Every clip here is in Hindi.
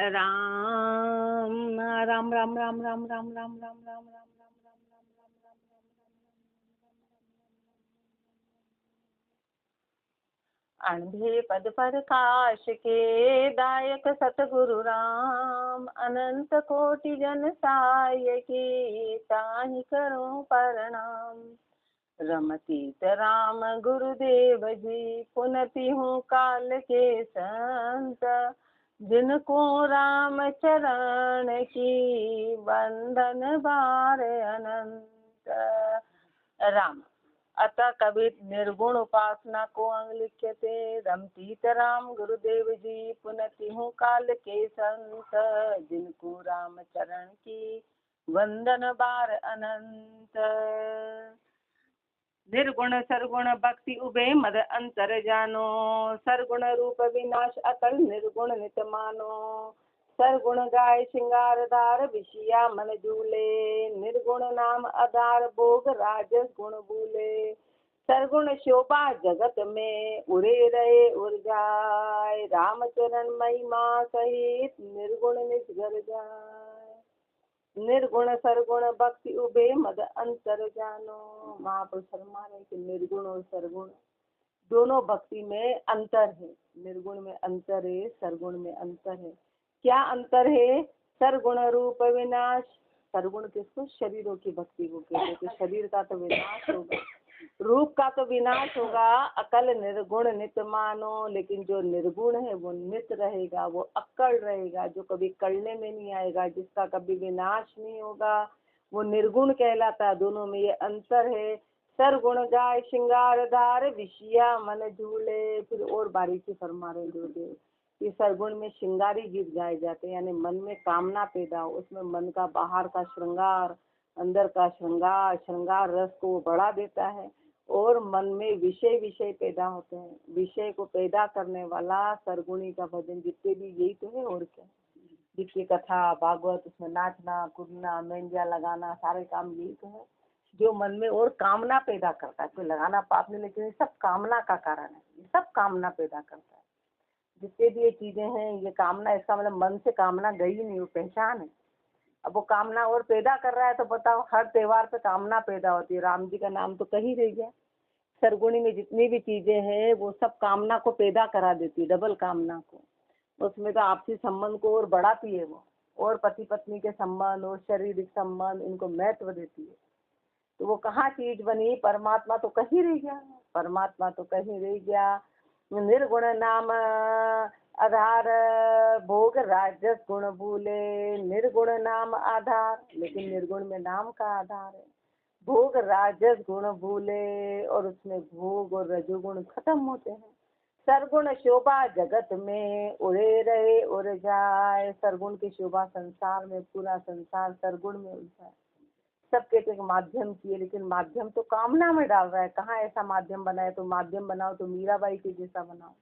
राम राम राम राम राम राम राम राम राम राम राम अंधे पद प्रकाश के दायक सतगुरु राम, अनंत कोटि जन साय की ताहि करो प्रणाम। रमतीत राम गुरुदेव जी, पुनति हूँ काल के संत, जिनको राम चरण की बंधन बार अनंत। राम अतः कबीर निर्गुण उपासना को अंग लिख्यते। रमतीत राम गुरुदेव जी, पुनति हूँ काल के संत, जिनको राम चरण की वंदन बार अनंत। निर्गुण सरगुण भक्ति उभे मद अंतर जानो, सरगुण रूप विनाश अकल निर्गुण नित मानो। सरगुण गाय श्रृंगार धार विषया मन झूले, निर्गुण नाम आधार भोग राजस गुण भूले। सरगुण शोभा जगत में उड़े रहे उड़ जाए, रामचरण महिमा सहित निर्गुण निज घर जाए। निर्गुण सरगुण भक्ति उभे मद अंतर जानो। महापुरुष फरमाने कि निर्गुण और सरगुण दोनों भक्ति में अंतर है। निर्गुण में अंतर है, सरगुण में अंतर है। क्या अंतर है? सरगुण रूप विनाश। सरगुण किसको? शरीरों की भक्ति को कहते हैं। तो शरीर का तो विनाश होगा, रूप का तो विनाश होगा। अकल निर्गुण नित मानो, लेकिन जो निर्गुण है वो नित रहेगा, वो अक्कड़ रहेगा, जो कभी कड़ने में नहीं आएगा, जिसका कभी विनाश नहीं होगा, वो निर्गुण कहलाता है। दोनों में ये अंतर है। सरगुण गाय श्रृंगार धार विषया मन झूले। फिर और बारीकी फरमा रहे गुरुदेव कि सरगुण में श्रृंगारी गीत गाए जाते हैं, यानी मन में कामना पैदा हो, उसमें मन का बाहर का श्रृंगार, अंदर का श्रृंगार, श्रृंगार रस को बढ़ा देता है और मन में विषय पैदा होते हैं। विषय को पैदा करने वाला सरगुणी का भजन जितने भी यही तो है। और क्या? जितनी कथा भागवत, उसमें नाचना कूदना मेंजा लगाना सारे काम यही तो है, जो मन में और कामना पैदा करता है। कोई लगाना पाप नहीं, लेकिन ये सब कामना का कारण है। ये सब कामना पैदा करता है। जितने भी ये चीजें हैं ये कामना, इसका मतलब मन से कामना गई नहीं, वो पहचान है। अब वो कामना और पैदा कर रहा है तो बताओ, हर त्योहार पे कामना पैदा होती है। राम जी का नाम तो कहीं रह गया। सरगुणी में जितनी भी चीजें हैं वो सब कामना को पैदा करा देती है, डबल कामना को। उसमें तो आपसी संबंध को और बढ़ाती है वो, और पति पत्नी के संबंध और शारीरिक संबंध, इनको महत्व देती है। तो वो कहाँ चीज बनी? परमात्मा तो कहीं रह गया, परमात्मा तो कहीं रह गया। निर्गुण नाम आधार भोग राजस गुण भूले। निर्गुण नाम आधार, लेकिन निर्गुण में नाम का आधार है। भोग राजस गुण भूले, और उसमें भोग और रजोगुण खत्म होते हैं। सरगुण शोभा जगत में उड़े रहे उड़ जाए। सरगुण की शोभा संसार में, पूरा संसार सरगुण में उड़ता है। सबके एक माध्यम किए, लेकिन माध्यम तो कामना में डाल रहा है। कहाँ ऐसा माध्यम बनाए? तो माध्यम बनाओ तो मीराबाई के जैसा बनाओ।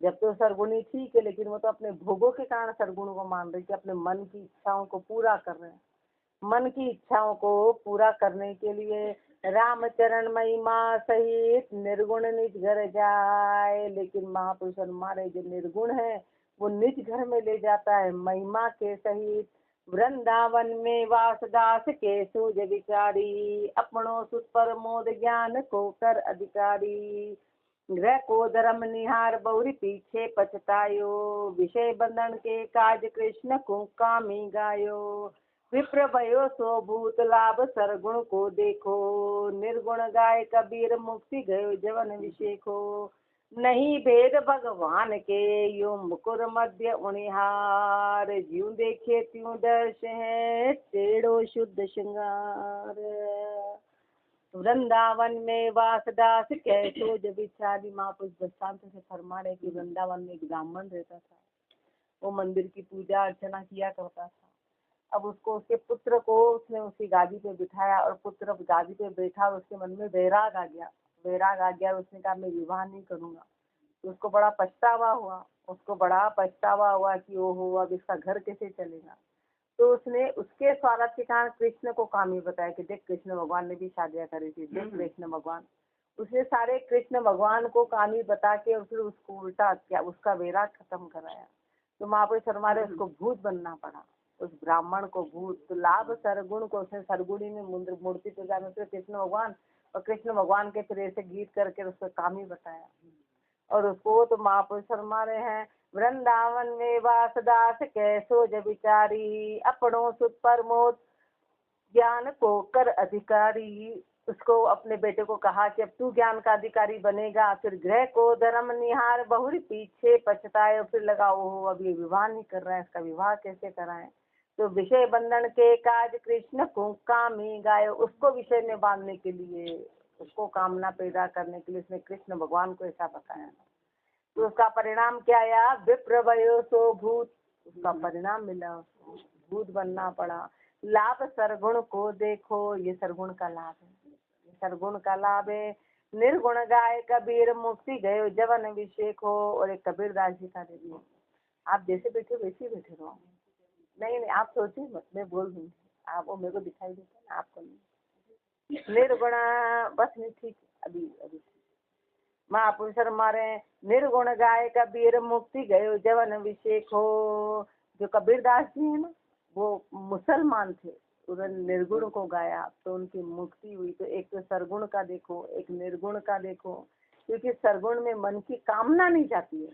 जब तो सरगुणी ठीक है, लेकिन वो तो अपने भोगों के कारण सरगुण को मान रही कि अपने मन की इच्छाओं को पूरा कर रहे हैं। मन की इच्छाओं को पूरा करने के लिए रामचरण महिमा सहित निर्गुण निज घर जाए। लेकिन महापुरुष हमारे जो निर्गुण है वो निज घर में ले जाता है महिमा के सहित। वृंदावन में वासदास के सूझ विचारी, अपनों सुत पर मोद ज्ञान को कर अधिकारी। ग्रह को धर्म निहार बहुरी पीछे पछतायो, विषय बंधन के काज कृष्ण को कामी गायो। विप्र भयो सो भूत लाभ सरगुण को देखो, निर्गुण गाय कबीर मुक्ति गयो जवन विषेको। नहीं भेद भगवान के यो मुकुर मध्य उनिहार, ज्यों देखे त्यों दर्श है टेढ़ो शुद्ध श्रृंगार। वृंदावन में वासदास कैसो जब विचारी। महापुरुष दृष्टांत से फरमा रहे कि वृंदावन में एक ब्राह्मण रहता था। वो मंदिर की पूजा अर्चना किया करता था। अब उसको, उसके पुत्र को उसने उसकी गादी पे बिठाया, और पुत्र गादी पे बैठा और उसके मन में वैराग आ गया। वैराग आ गया, उसने कहा मैं विवाह नहीं करूंगा। तो उसको बड़ा पछतावा हुआ, कि ओहो अब इसका घर कैसे चलेगा। तो उसने उसके स्वार्थ के कारण कृष्ण को कामी बताया कि देख कृष्ण भगवान ने भी शादियां करी थी, देख कृष्ण भगवान। उसने सारे कृष्ण भगवान को कामी बता के और फिर उसको उल्टा किया, उसका वैराग खत्म कराया। तो महापुरुष हमारे उसको भूत बनना पड़ा, उस ब्राह्मण को भूत। तो लाभ सरगुण को, उसने सरगुणी में मूर्ति पूजा में कृष्ण भगवान, और कृष्ण भगवान के फिर ऐसे गीत करके उसको काम ही बताया। और उसको तो महापुरुष फरमा रहे हैं, वृंदावन में वासदास कैसो जब विचारी, अपनों सुत प्रमोद ज्ञान को कर अधिकारी। उसको अपने बेटे को कहा कि अब तू ज्ञान का अधिकारी बनेगा। फिर गृह को धर्म निहार, बहुरी पीछे पछताए। फिर लगा वो अब ये विवाह नहीं कर रहा है, इसका विवाह कैसे कराएं। तो विषय बंधन के काज कृष्ण को कामी गाय, उसको विषय में बांधने के लिए, उसको कामना पैदा करने के लिए उसने कृष्ण भगवान को ऐसा बताया। तो उसका परिणाम क्या आया, विप्र भयो सो भूत, उसका परिणाम मिला, भूत बनना पड़ा। लाभ सरगुण को देखो, ये सरगुण का लाभ है, ये सरगुण का लाभ है। निर्गुण गाय कबीर, मुक्ति गयो जवन अभिषेक हो। और एक कबीर दास जी का दे दिया, आप जैसे बैठे वैसे ही बैठे रहो। नहीं आप सोचिए मत, मैं बोल दूंगी, आप वो मेरे को दिखाई देता है ना, आपको नहीं। निर्गुण बस नहीं, ठीक अभी अभी महापुरुष हमारे, निर्गुण गाय कबीर, मुक्ति गयो जवन अभिषेक हो। जो कबीर दास जी है ना, वो मुसलमान थे, उन्होंने निर्गुण को गाया तो उनकी मुक्ति हुई। तो एक तो सरगुण का देखो, एक निर्गुण का देखो, क्योंकि सरगुण में मन की कामना नहीं जाती है।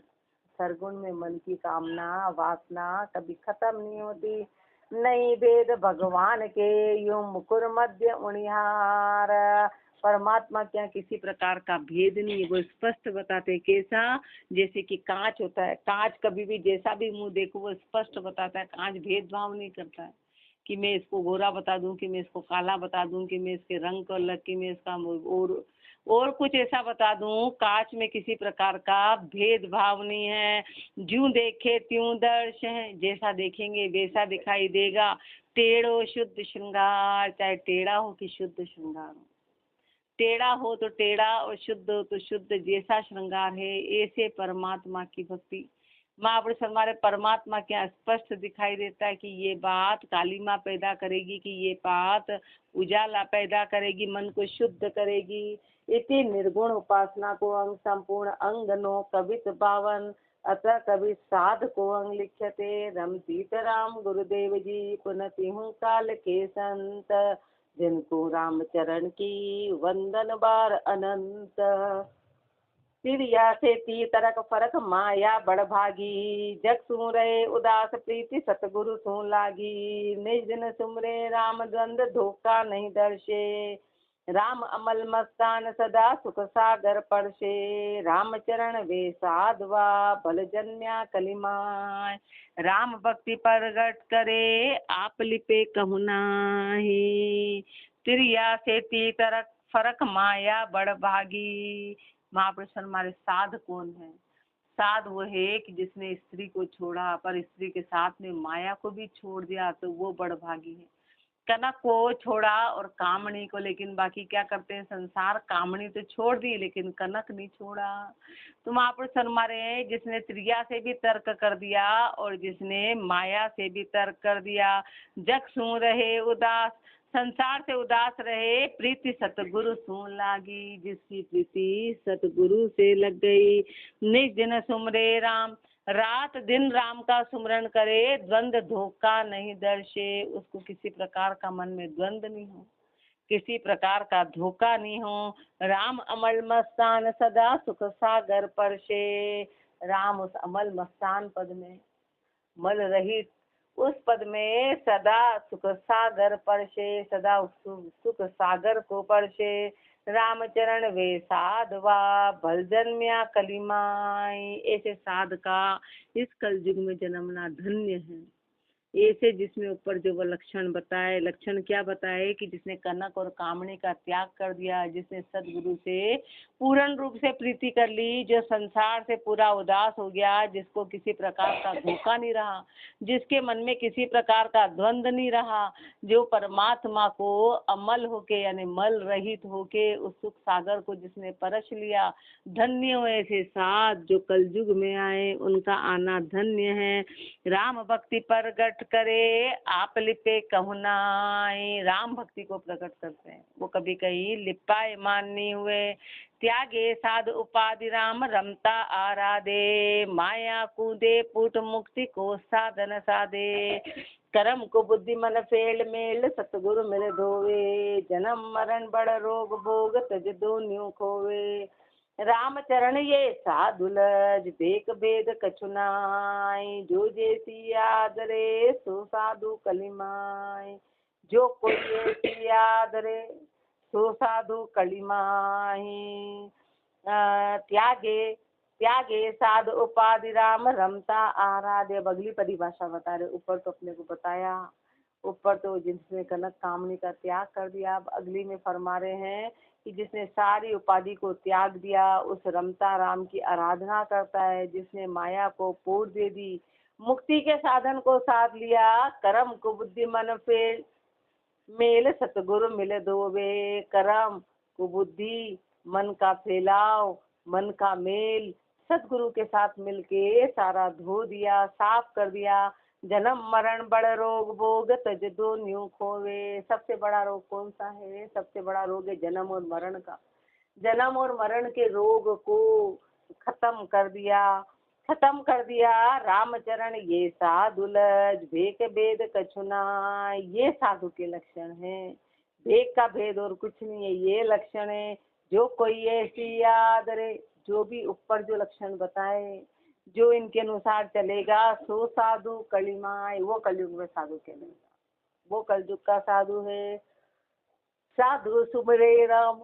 सरगुण में मन की कामना वासना कभी खत्म नहीं होती। नहीं भेद भगवान के यो मुकुर मध्य उनिहार, परमात्मा क्या किसी प्रकार का भेद नहीं है, वो स्पष्ट बताते। कैसा, जैसे कि कांच होता है, कांच कभी भी जैसा भी मुंह देखो वो स्पष्ट बताता है। कांच भेदभाव नहीं करता है कि मैं इसको गोरा बता दूं, कि मैं इसको काला बता दूं, कि मैं इसके रंग को अलग, कि मैं इसका और कुछ ऐसा बता दूं। कांच में किसी प्रकार का भेदभाव नहीं है। ज्यों देखे त्यों दर्श है, जैसा देखेंगे वैसा दिखाई देगा। टेढ़ो शुद्ध श्रृंगार, चाहे टेढ़ा हो कि शुद्ध श्रृंगार हो, टेढ़ा हो तो टेढ़ा और शुद्ध हो तो शुद्ध, जैसा श्रृंगार है ऐसे परमात्मा की भक्ति। महापुरुष हमारे परमात्मा क्या स्पष्ट दिखाई देता है कि ये बात कालीमा पैदा करेगी, कि ये बात उजाला पैदा करेगी, मन को शुद्ध करेगी। इति निर्गुण उपासना को अंग संपूर्ण अंग नो कवित पावन, अतः कवि साध को अंग लिख्यते। रम सीताराम गुरुदेव जी पुनति हूँ काल के संत, जिनको राम चरण की वंदन बार अनंत। तिरिया से ती तरक फरक माया बड़ भागी, जग सुमरे उदास प्रीति सतगुरु सु लागी। निज दिन सुमरे राम द्वंद धोखा नहीं दर्शे, राम अमल मस्तान सदा सुख सागर परशे। राम चरण वे साधवा भल जन्या कलिमाय, राम भक्ति प्रगट करे आप लिपे कहु नाहि। तिरिया से ती तरक फरक माया बड़ भागी। महापुरुष हमारे साध कौन है? साध वो है कि जिसने स्त्री को छोड़ा पर स्त्री के साथ में माया को भी छोड़ दिया, तो वो बड़ भागी है। कनक को छोड़ा और कामनी को, लेकिन बाकी क्या करते हैं संसार, कामनी तो छोड़ दी लेकिन कनक नहीं छोड़ा। तो महापुरुष हमारे जिसने त्रिया से भी तर्क कर दिया और जिसने माया से भी तर्क कर दिया। जग सू रहे उदास, संसार से उदास रहे, प्रीति सतगुरु सू लागी, जिसकी प्रीति सतगुरु से लग गई। निज दिन सुमरे राम, रात दिन राम का सुमरण करे, द्वंद धोखा नहीं दर्शे। उसको किसी प्रकार का मन में द्वंद नहीं हो, किसी प्रकार का धोखा नहीं हो। राम अमल मस्तान सदा सुख सागर परशे। राम उस अमल मस्तान पद में, मल रहित उस पद में सदा सुख सागर परशे, सदा सुख सागर को परशे। रामचरण वे साधवा भल जन्म्या कलिमाई, ऐसे साध का इस कलयुग में जन्मना धन्य है। ऐसे जिसमें ऊपर जो वो लक्षण बताए, लक्षण क्या बताए कि जिसने कनक और कामनी का त्याग कर दिया, जिसने सदगुरु से पूर्ण रूप से प्रीति कर ली, जो संसार से पूरा उदास हो गया, जिसको किसी प्रकार का धोखा नहीं रहा, जिसके मन में किसी प्रकार का द्वंद्व नहीं रहा, जो परमात्मा को अमल होके यानी मल रहित होके उस सुख सागर को जिसने परश लिया, धन्य हो ऐसे साध जो कलयुग में आए, उनका आना धन्य है। राम भक्ति प्रगट करे आप लिपे कहु नाहि, राम भक्ति को प्रकट करते हैं, वो कभी कहीं लिपाए मान नहीं हुए। त्यागे साध उपाधि राम रमता आराधे, माया कूदे पुट मुक्ति को साधन साधे, कर्म को बुद्धि मन फेल मेल सतगुरु मिल धोवे, जन्म मरण बड़ रोग भोग तज दो न्यू खोवे, राम चरण ये साधुलज देख भेद कछु नाय, जो जैसी याद रे सो साधु कलिमाय, जो कोई ऐसी याद रे सो साधु कलिमाही, त्यागे त्यागे साध उपाधि राम रमता आराध्य। अब अगली परिभाषा बता रहे, ऊपर तो अपने को बताया, ऊपर तो जिसने कनक कामनी का त्याग कर दिया, अब अगली में फरमा रहे हैं कि जिसने सारी उपाधि को त्याग दिया उस रमता राम की आराधना करता है, जिसने माया को पूर्ण दे दी, मुक्ति के साधन को साध लिया, कर्म को बुद्धि मन फेल मेल सतगुरु मिले धोवे, कर्म को बुद्धि मन का फैलाव मन का मेल सतगुरु के साथ मिलके सारा धो दिया, साफ कर दिया, जन्म मरण बड़ रोग भोग तज दो न्यू खोवे। सबसे बड़ा रोग कौन सा है? सबसे बड़ा रोग है जन्म और मरण का। जन्म और मरण के रोग को खत्म कर दिया, खत्म कर दिया। रामचरण ये साधुलज भेक भेद कछुना, ये साधु के लक्षण है। भेद का भेद और कुछ नहीं है, ये लक्षण है। जो कोई ऐसी याद रे, जो भी ऊपर जो लक्षण बताए, जो इनके अनुसार चलेगा सो साधु कलिमाय, वो कलयुग में साधु कहलाएगा, वो कलयुग का साधु है। साधु सुमरे राम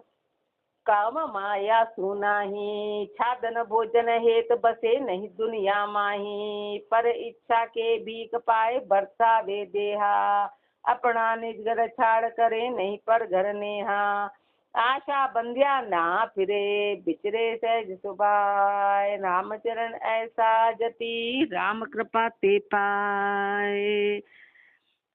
काम माया सुनाही, छादन भोजन हेत बसे नहीं दुनिया माही, पर इच्छा के भीख पाए बरसा वे देहा, अपना निज घर छाड़ करे नहीं पर घर नेहा, आशा बंध्या ना फिरे बिचरे सहज सुभाए, रामचरण ऐसा जति राम कृपा ते पाए।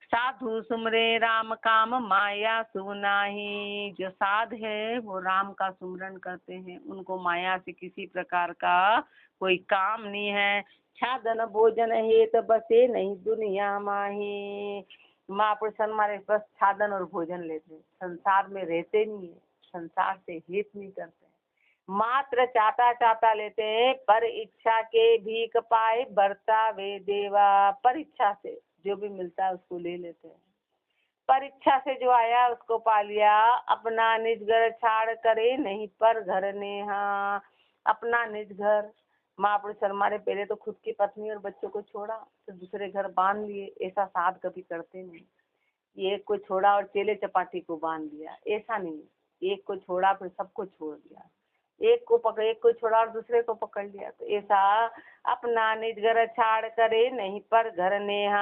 साधु सुमरे राम काम माया सुनाही, जो साध है वो राम का सुमरन करते हैं, उनको माया से किसी प्रकार का कोई काम नहीं है। छादन भोजन हेत बसे नहीं दुनिया माही, महापुरुष हमारे बस छादन और भोजन लेते, संसार में रहते नहीं है, संसार से हित नहीं करते, मात्र चाटा चाटा लेते हैं। पर इच्छा के भीख पाए बरता वे देवा, पर इच्छा से जो भी मिलता है उसको ले लेते हैं, परीक्षा से जो आया उसको पा लिया। अपना निज घर छाड़ करे नहीं पर घर नेहा, अपना निज घर, महापुरुष हमारे पहले तो खुद की पत्नी और बच्चों को छोड़ा तो दूसरे घर बांध लिए, ऐसा साध कभी करते नहीं। एक को छोड़ा और चेले चपाटी को बांध लिया, ऐसा नहीं। एक को छोड़ा फिर सबको छोड़ दिया, एक को छोड़ा और दूसरे को पकड़ लिया, तो ऐसा अपना निज घर छाड़ करे नहीं पर घर नेहा,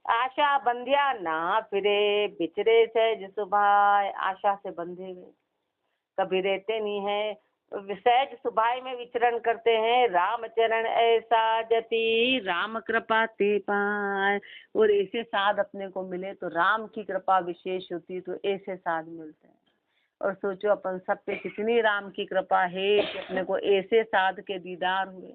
आशा बंधिया ना फिरे बिचरे सहज सुभाय, आशा से बंधे हुए कभी रहते नहीं है, सहज सुभाय में विचरण करते हैं। रामचरण ऐसा जति राम कृपा ते पाए, और ऐसे साध अपने को मिले तो राम की कृपा विशेष होती, तो ऐसे साध मिलते हैं। और सोचो अपन सब पे कितनी राम की कृपा है कि अपने को ऐसे साध के दीदार हुए,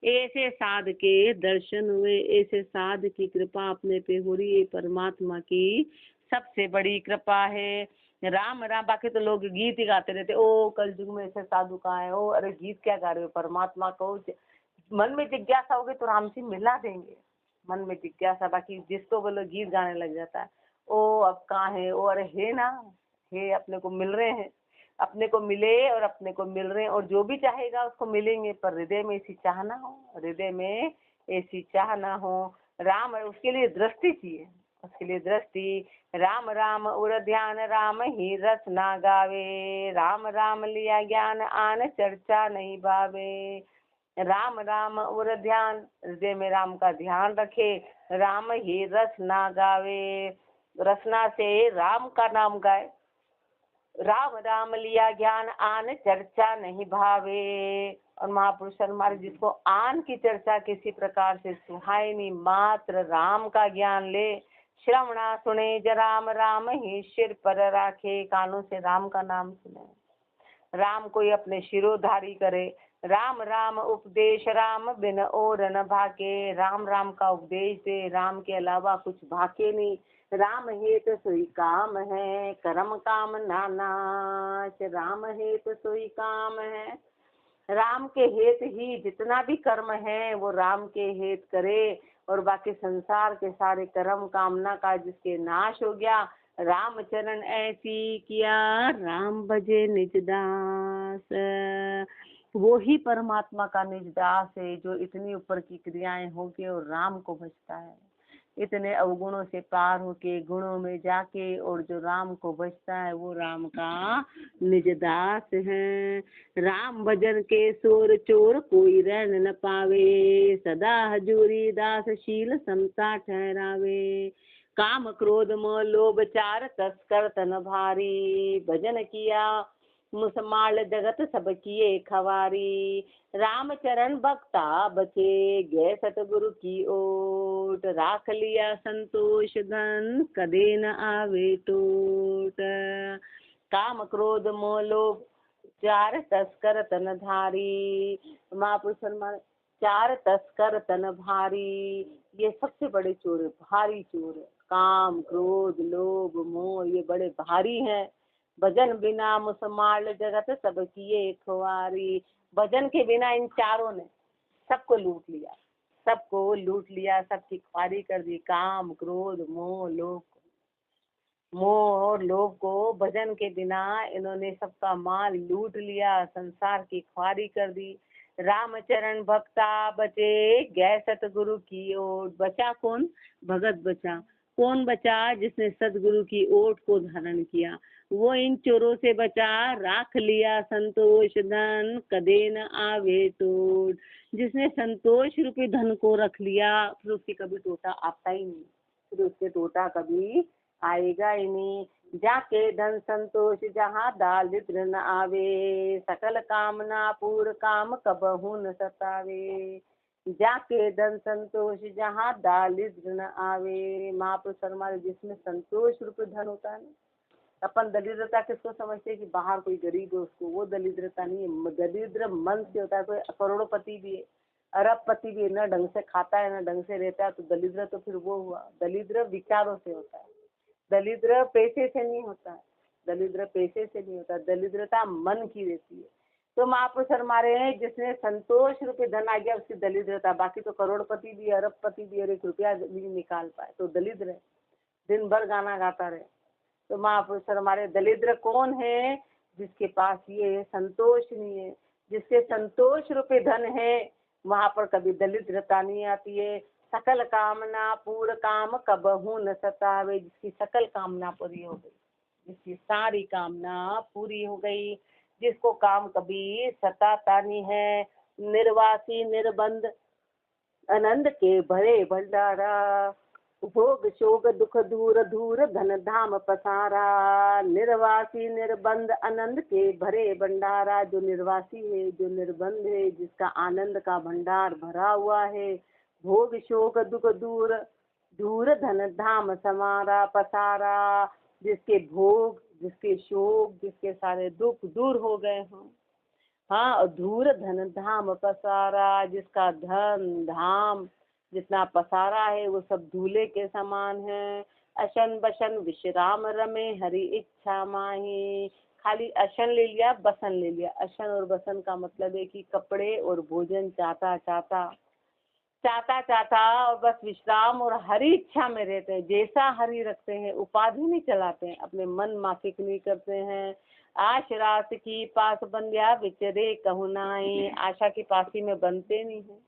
ऐसे साध के दर्शन हुए, ऐसे साध की कृपा अपने पे हो रही है। परमात्मा की सबसे बड़ी कृपा है। राम राम, बाकी तो लोग गीत ही गाते रहते, ओ कलयुग में ऐसे साधु कहाँ है, ओ अरे गीत क्या गा रहे हो, परमात्मा को मन में जिज्ञासा होगी तो राम से मिला देंगे, मन में जिज्ञासा। बाकी जिसको बोलो गीत गाने लग जाता है, ओ अब कहाँ है, ओ अरे है ना, है, अपने को मिल रहे हैं, अपने को मिले और अपने को मिल रहे हैं, और जो भी चाहेगा उसको मिलेंगे, पर हृदय में ऐसी चाह ना हो, हृदय में ऐसी चाह ना हो। राम, उसके लिए दृष्टि चाहिए, उसके लिए दृष्टि। राम राम उर ध्यान राम ही रस ना गावे, राम राम लिया ज्ञान आन चर्चा नहीं भावे, राम राम उर ध्यान, हृदय में राम का ध्यान रखे, राम ही रस ना गावे, रसना से राम का नाम गाए, राम राम लिया ज्ञान आन चर्चा नहीं भावे। और महापुरुष हमारे जिसको आन की चर्चा किसी प्रकार से सुहाए नहीं, मात्र राम का ज्ञान ले, श्रवणा सुने ज राम राम ही सिर पर राखे, कानों से राम का नाम सुने, राम कोई अपने शिरोधारी करे, राम राम उपदेश राम बिन और न भाके। राम राम का उपदेश दे, राम के अलावा कुछ भाके नहीं। राम हेत सोई काम है, कर्म काम नानाच। राम हेत सोई काम है, राम के हेत ही जितना भी कर्म है वो राम के हेत करे, और बाकी संसार के सारे कर्म कामना का जिसके नाश हो गया। रामचरण ऐसी किया, राम भजे निज दास। वो ही परमात्मा का निज दास है जो इतनी ऊपर की क्रियाएं होके और राम को भजता है, इतने अवगुणों से पार होके गुणों में जाके, और जो राम को भजता है वो राम का निज दास है। राम भजन के सोर चोर कोई रहन न पावे, सदा हजूरी दास शील समता ठहरावे। काम क्रोध मोह लोभ चार तस्कर तन भारी, भजन किया मुसमाल जगत सब किए खवारी। रामचरण भक्ता बचे गए सतगुरु की ओट, राख लिया संतोष धन कदे न आवे टोट। काम क्रोध मोह लोभ चार तस्कर तन धारी, महापुरुष चार तस्कर तन भारी। ये सबसे बड़े चोर है, भारी चोर है। काम क्रोध लोभ मोह ये बड़े भारी हैं। भजन बिना मुसमाल जगत सब किए खुआरी। भजन के बिना इन चारों ने सबको लूट लिया, सबको लूट लिया, सबकी खुआरी कर दी। काम क्रोध मोह लोभ, मोह और लोभ को भजन के बिना इन्होंने सबका माल लूट लिया, संसार की खुआरी कर दी। रामचरण भक्ता बचे गए सतगुरु की ओट। बचा कौन? भगत बचा। कौन बचा? जिसने सतगुरु की ओट को धारण किया, वो इन चोरों से बचा। राख लिया संतोष धन कदे न आवे टोट। जिसने संतोष रूपी धन को रख लिया फिर उसके कभी टोटा आता ही नहीं, फिर उसके टोटा कभी आएगा ही नहीं। जाके धन संतोष जहाँ दारिद्र न आवे, सकल कामना पूर्ण काम कबहू न सतावे। जाके धन संतोष जहाँ दारिद्र न आवे। महापुरुष फरमाते जिसमें संतोष रूप धन होता है ना, अपन दरिद्रता किसको समझते हैं कि बाहर कोई गरीब है उसको, वो दरिद्रता नहीं है। दरिद्र मन से होता है। कोई करोड़पति भी है, अरबपति भी है, न ढंग से खाता है न ढंग से रहता है, तो दरिद्र तो फिर वो हुआ। दरिद्र विचारों से होता है, दरिद्र पैसे से नहीं होता है, दरिद्र पैसे से नहीं होता, दरिद्रता मन की रहती है। तो महापुरुष हमारे हैं जिसने संतोष रूपी धन आ गया उसकी दरिद्रता। बाकी तो करोड़पति भी अरबपति भी और 1 रुपया भी निकाल पाए तो दरिद्र है, दिन भर गाना गाता रहे। तो महापुरुष हमारे दरिद्र कौन है? जिसके पास ये संतोष नहीं है। जिसके संतोष रूपी धन है वहां पर कभी दरिद्रता नहीं आती है। सकल कामना पूर्ण काम कबहू न सतावे। जिसकी सकल कामना पूरी हो गई, जिसकी सारी कामना पूरी हो गई, जिसको काम कभी सताता नहीं है। निर्वासी निर्बंध आनंद के भरे भंडारा, भोग शोक दुख दूर दूर धन धाम पसारा। निर्वासी निर्बंध आनंद के भरे भंडारा। जो निर्वासी है, जो निर्बंध है, जिसका आनंद का भंडार भरा हुआ है। भोग शोक दुख दूर दूर धन धाम समारा पसारा। जिसके भोग, जिसके शोक, जिसके सारे दुख दूर हो गए हों। हाँ, धूर धन धाम पसारा। जिसका धन धाम जितना पसारा है वो सब धूले के समान है। अशन बशन विश्राम रमे हरि इच्छा माही। खाली अशन ले लिया, बसन ले लिया। अशन और बसन का मतलब है कि कपड़े और भोजन चाहता चाहता चाहता चाहता और बस विश्राम और हरि इच्छा में रहते हैं। जैसा हरि रखते हैं, उपाधि नहीं चलाते हैं, अपने मन माफिक नहीं करते हैं। आश रास की पास बंध्या विचरे कहु नाई। आशा की पासी में बनते नहीं है,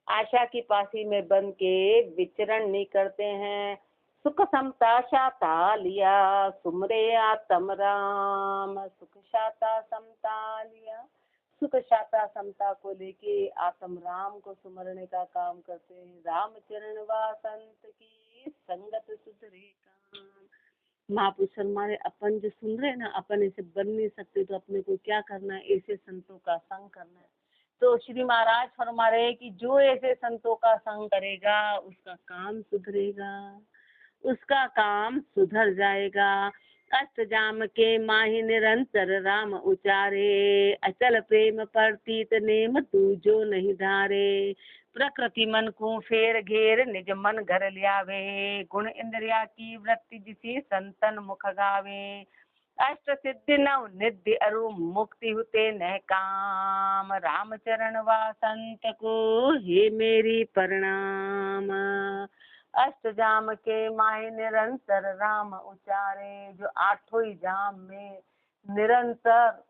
आशा की पासी में बन के विचरण नहीं करते हैं। सुख समता शाता लिया सुमरे आत्म राम। सुख शाता समता लिया, सुख शाता समता को लेके आत्म राम को सुमरने का काम करते हैं। रामचरण वा संत की संगत सुधरे काम। महापुरुष हमारे अपन जो सुन रहे हैं ना, अपन ऐसे बन नहीं सकते तो अपने को क्या करना है? ऐसे संतों का संग करना है। तो श्री महाराज फरमा रहे कि जो ऐसे संतों का संग करेगा उसका काम सुधरेगा, उसका काम सुधर जाएगा। अष्टजाम के माहि निरंतर राम उचारे, अचल प्रेम प्रतीत नेम तू जो नहीं धारे। प्रकृति मन को फेर घेर निज मन घर लियावे, गुण इंद्रिया की वृत्ति जिसी संतन मुख गावे। अष्ट सिद्धि नव निधि अरु मुक्ति हुते नह काम, राम चरण वासंत को हे मेरी प्रणाम। अष्टजाम के माहि निरंतर राम उचारे, जो आठों ही जाम में निरंतर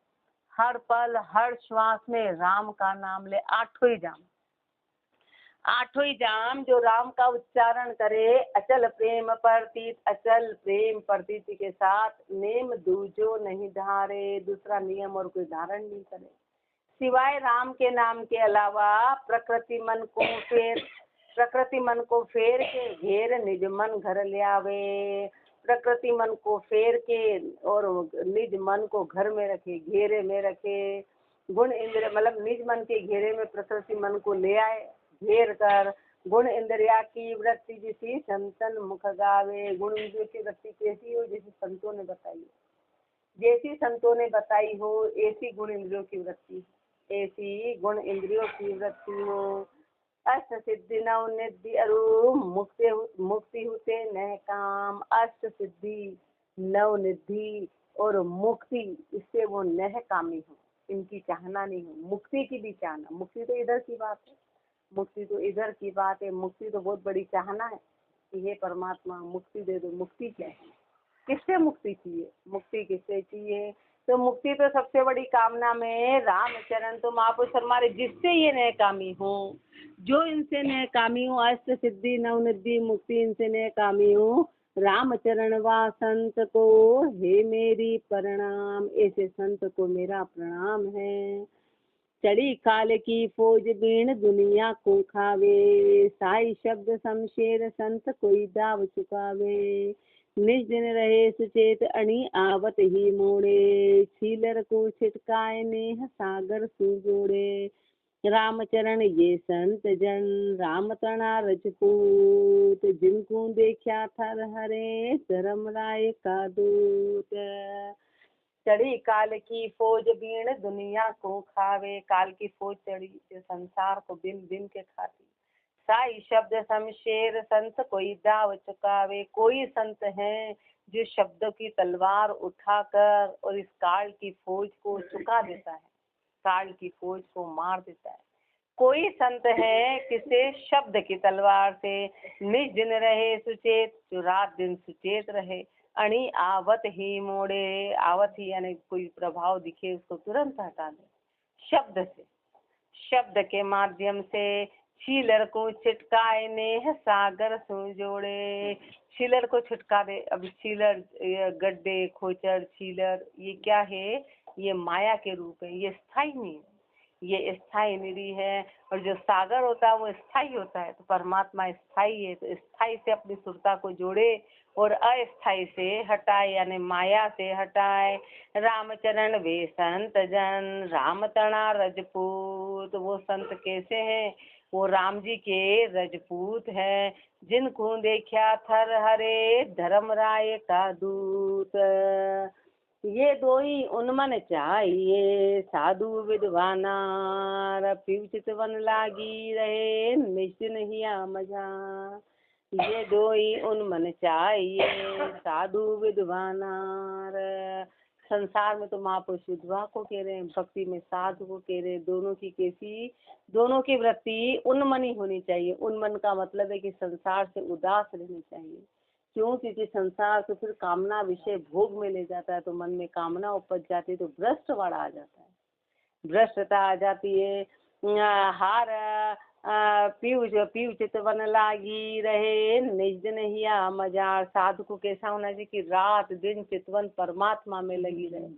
हर पल हर श्वास में राम का नाम ले। आठों ही जाम जो राम का उच्चारण करे, अचल प्रेम प्रतीत, अचल प्रेम प्रतीति के साथ नेम दूजो नहीं धारे, दूसरा नियम और कोई धारण नहीं करे सिवाय राम के नाम के अलावा। प्रकृति मन को फेर के घेर निज मन घर ले आवे, प्रकृति मन को फेर के और निज मन को घर में रखे, घेरे में रखे। गुण इंद्रिय मतलब निज मन के घेरे में प्रकृति मन को ले आए घेर कर। गुण इंद्रिया की वृत्ति जिसी संतन मुख गावे, गुण इंद्रियों की वृत्ति कैसी हो जैसी संतों ने बताई, जैसी संतों ने बताई हो ऐसी गुण इंद्रियों की वृत्ति, ऐसी गुण इंद्रियों की वृत्ति हो। अष्ट सिद्धि नव निधि अरु मुक्ति हुते नह काम, अष्ट सिद्धि नव निधि और मुक्ति, इससे वो नह कामी हो, इनकी चाहना नहीं हो। मुक्ति की भी चाहना, मुक्ति तो इधर की बात है, मुक्ति तो इधर की बात है। मुक्ति तो बहुत बड़ी चाहना है कि हे परमात्मा मुक्ति दे दो। मुक्ति क्या है, किससे मुक्ति चाहिए, मुक्ति किससे चाहिए? तो मुक्ति तो सबसे बड़ी कामना में रामचरण तो महापुरुष हमारे, जिससे ये नए कामी हो, जो इनसे नए कामी हो। अष्ट सिद्धि नवनिधि मुक्ति इनसे नए कामी हो। रामचरण वा संत को हे मेरी प्रणाम, ऐसे संत को मेरा प्रणाम है। चढ़ी काल की फौज बीण दुनिया को खावे, साई शब्द शमशेर संत कोई दाव चुकावे। निज दिन रहे सुचेत अणी आवत ही मोड़े, छीलर को छिटकाए नेह सागर सु जोड़े। रामचरण ये संत जन राम तना रजपूत, जिनको देखा थर हरे धर्म राय का दूत। चढ़ी काल की फौज बीण दुनिया को खावे, काल की फौज चढ़ी जो संसार को बिन बिन के खाती। साई शब्द शमशेर संत कोई दाव चुकावे, कोई संत है जो शब्दों की तलवार उठाकर और इस काल की फौज को चुका देता है, काल की फौज को मार देता है। कोई संत है किसे शब्द की तलवार से, निज दिन रहे सुचेत, जो रात दिन सुचेत रहे। अणी आवत ही मोड़े, आवत ही यानी कोई प्रभाव दिखे उसको तुरंत हटा दे शब्द से, शब्द के माध्यम से। छीलर को छिटकाए नेह सागर सु जोड़े, छीलर को छिटका दे। अब छीलर गड्ढे खोचर छीलर ये क्या है, ये माया के रूप है, ये स्थायी नहीं है, ये स्थायी निधि है। और जो सागर होता है वो स्थायी होता है, तो परमात्मा स्थायी है, तो स्थायी से अपनी सुरता को जोड़े और अस्थायी से हटाए यानी माया से हटाए। रामचरण वे संत जन राम तना रजपूत, वो संत कैसे हैं, वो राम जी के रजपूत हैं, जिनको देखा थर हरे धर्म राय का दूत। ये दोई उन्मन चाहिए साधु विद्वानार, पीव चितवन लागी रहे निश्चिन हिया मजा। ये दोई उन्मन चाहिए साधु विद्वानार, संसार में तो महापुरुष विधवा को कह रहे हैं, भक्ति में साधु को कह रहे हैं। दोनों की कैसी, दोनों की वृत्ति उन्मनी होनी चाहिए। उन्मन का मतलब है कि संसार से उदास रहनी चाहिए। क्यों? क्योंकि संसार तो फिर कामना विषय भोग में ले जाता है, तो मन में कामना उपज जाती है, तो भ्रष्ट वाला आ जाता है, भ्रष्टता आ जाती है। हार पीव चितवन लागी रहे निज दिन हिया मजार, साधु को कैसा होना चाहिए कि रात दिन चितवन परमात्मा में लगी रहे,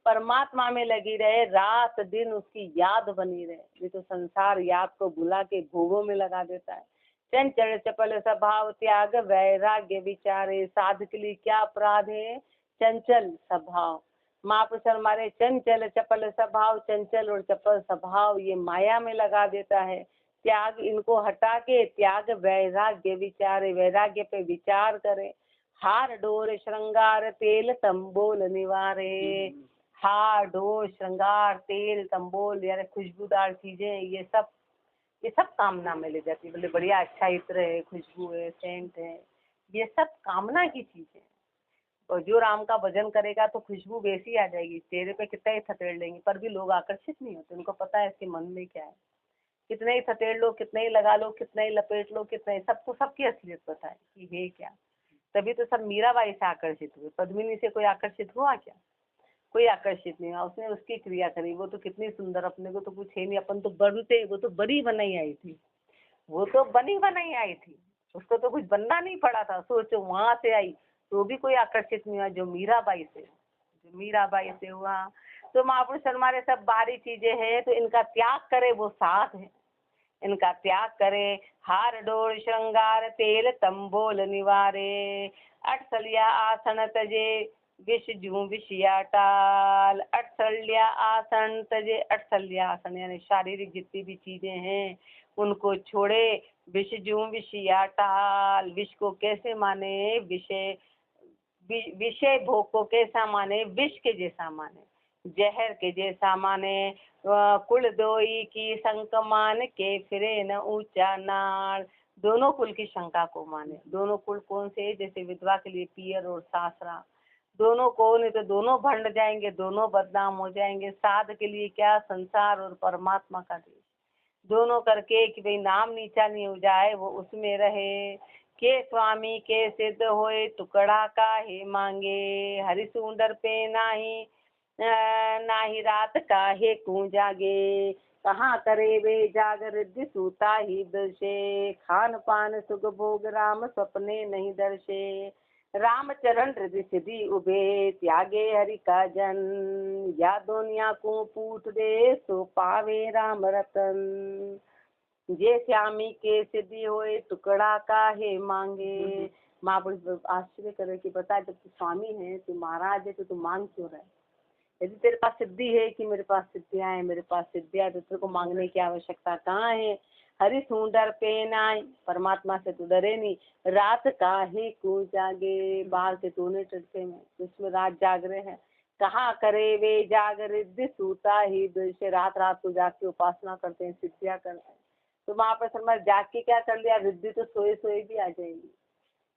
परमात्मा में लगी रहे, रात दिन उसकी याद बनी रहे। ये तो संसार याद को भुला के भोगों में लगा देता है। चंचल चपल स्वभाव त्याग वैराग्य विचारे, साधु के लिए क्या अपराध है? चंचल स्वभाव। महापुरुष हमारे चंचल चपल स्वभाव, चंचल और चपल स्वभाव ये माया में लगा देता है। त्याग इनको हटा के त्याग वैराग्य विचारे, वैराग्य पे विचार करें। हार डोर श्रृंगार तेल तंबोल निवारे। हार डोर श्रृंगार तेल तंबोल यानी खुशबूदार चीजें, ये सब कामना में ले जाती है। बोले बढ़िया अच्छा इत्र है, खुशबू है, सेंट है, ये सब कामना की चीज है। और जो राम का भजन करेगा तो खुशबू वैसी आ जाएगी, चेहरे पे कितना ही थपेड़ लेंगे पर भी लोग आकर्षित नहीं होते। उनको पता है इसके मन में क्या है। कितने ही थपेड़ लो, कितने ही लगा लो, कितने ही लपेट लो, कितने, सबको सबकी असलियत पता है कि है क्या। तभी तो सब मीराबाई से आकर्षित हुए। पद्मिनी से कोई आकर्षित हुआ क्या? कोई आकर्षित नहीं हुआ। उसने उसकी क्रिया करी, वो तो कितनी सुंदर, अपने को तो कुछ है नहीं, अपन तो बनते, वो तो बनी बनाई आई थी, वो तो बनी बनाई आई थी, उसको तो कुछ बनना नहीं पड़ा था। सोचो वहां से आई तो भी कोई आकर्षित नहीं हुआ जो मीराबाई से हुआ। तो महापुरुष हमारे सब बाहरी चीजें हैं, तो इनका त्याग करे वो साथ है, इनका त्याग करे। हार डोर श्रृंगार तेल तंबोल निवारे। अटसलिया आसन तजे विष जू विषया टाल। अटसल्या आसन तजे, अटसल्या आसन यानी शारीरिक जितनी भी चीजें हैं उनको छोड़े। विष जू विषया टाल, विष को कैसे माने, विषय भोग को कैसा माने, विष के जैसा माने, जहर के जैसा माने। कुल दोई की शंक मान के फिरे न ऊंचा नाल। दोनों कुल की शंका को माने। दोनों कुल कौन से? जैसे विधवा के लिए पियर और सासरा, दोनों को, नहीं तो दोनों भंड जाएंगे, दोनों बदनाम हो जाएंगे। साध के लिए क्या? संसार और परमात्मा का देश, दोनों करके कि भाई नाम नीचा नहीं हो जाए, वो उसमें रहे। के स्वामी के सिद्ध होए टुकड़ा का हे मांगे। हरि सुंदर पे नाही रात का हे कू जागे। कहाँ करे वे जागर रिद्धि सूता ही दर्शे। खान पान सुख भोग राम सपने नहीं दर्शे। राम चरण हृदय सिद्धि उभे त्यागे हरि का जन। या दुनिया को पूछ दे सो पावे राम रतन। जे श्यामी के सिद्धि होए टुकड़ा का हे मांगे। महापुरुष आश्चर्य करे कि बता, जब तू स्वामी है, तू महाराज है, तो तू मांग क्यों रहा है? यदि तेरे पास सिद्धि है कि मेरे पास सिद्धियां है, मेरे पास सिद्धियां, तो तेरे को मांगने की आवश्यकता कहाँ है? हरि सुंदर पे नाई, परमात्मा से तू डरे नहीं। रात काहे को जागे, बाहर से तूने चढ़ते में, उसमें रात जाग रहे हैं। कहाँ करे वे जागृत सूता ही दृश्य। रात रात को जाग के उपासना करते हैं, सिद्धियां करते हैं। तो वहां पर समझ जाग के क्या कर लिया? रिद्धि तो सोए सोए भी आ जाएगी।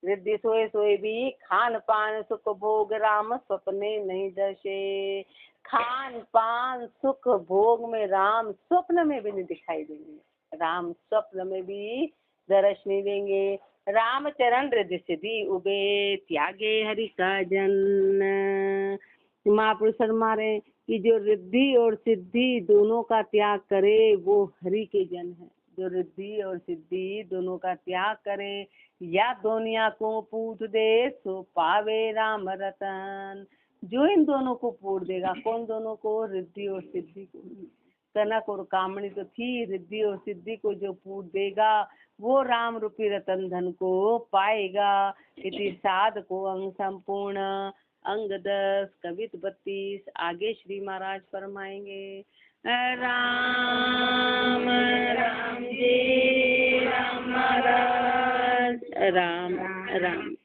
रिद्धि सोए सोए भी। खान पान सुख भोग राम स्वप्ने नहीं दर्शे। खान पान सुख भोग में राम स्वप्न में भी नहीं दिखाई देंगे, राम स्वप्न में भी दर्श नहीं देंगे। राम चरण रिद्धि सिद्धि उबे त्यागे हरि का जन। महापुरुष हमारे कि जो रिद्धि और सिद्धि दोनों का त्याग करे वो हरि के जन है। जो रिद्धि और सिद्धि दोनों का त्याग करे, या दुनिया को पूछ दे सो पावे राम रतन। जो इन दोनों को पूछ देगा, कौन दोनों को? रिद्धि और सिद्धि को। कनक और कामणी तो थी, रिद्धि और सिद्धि को जो पूछ देगा वो राम रूपी रतन धन को पाएगा। इति साध को अंग संपूर्ण, अंग 10 कवित 32। आगे श्री महाराज फरमाएंगे। राम राम जी राम महाराज राम राम।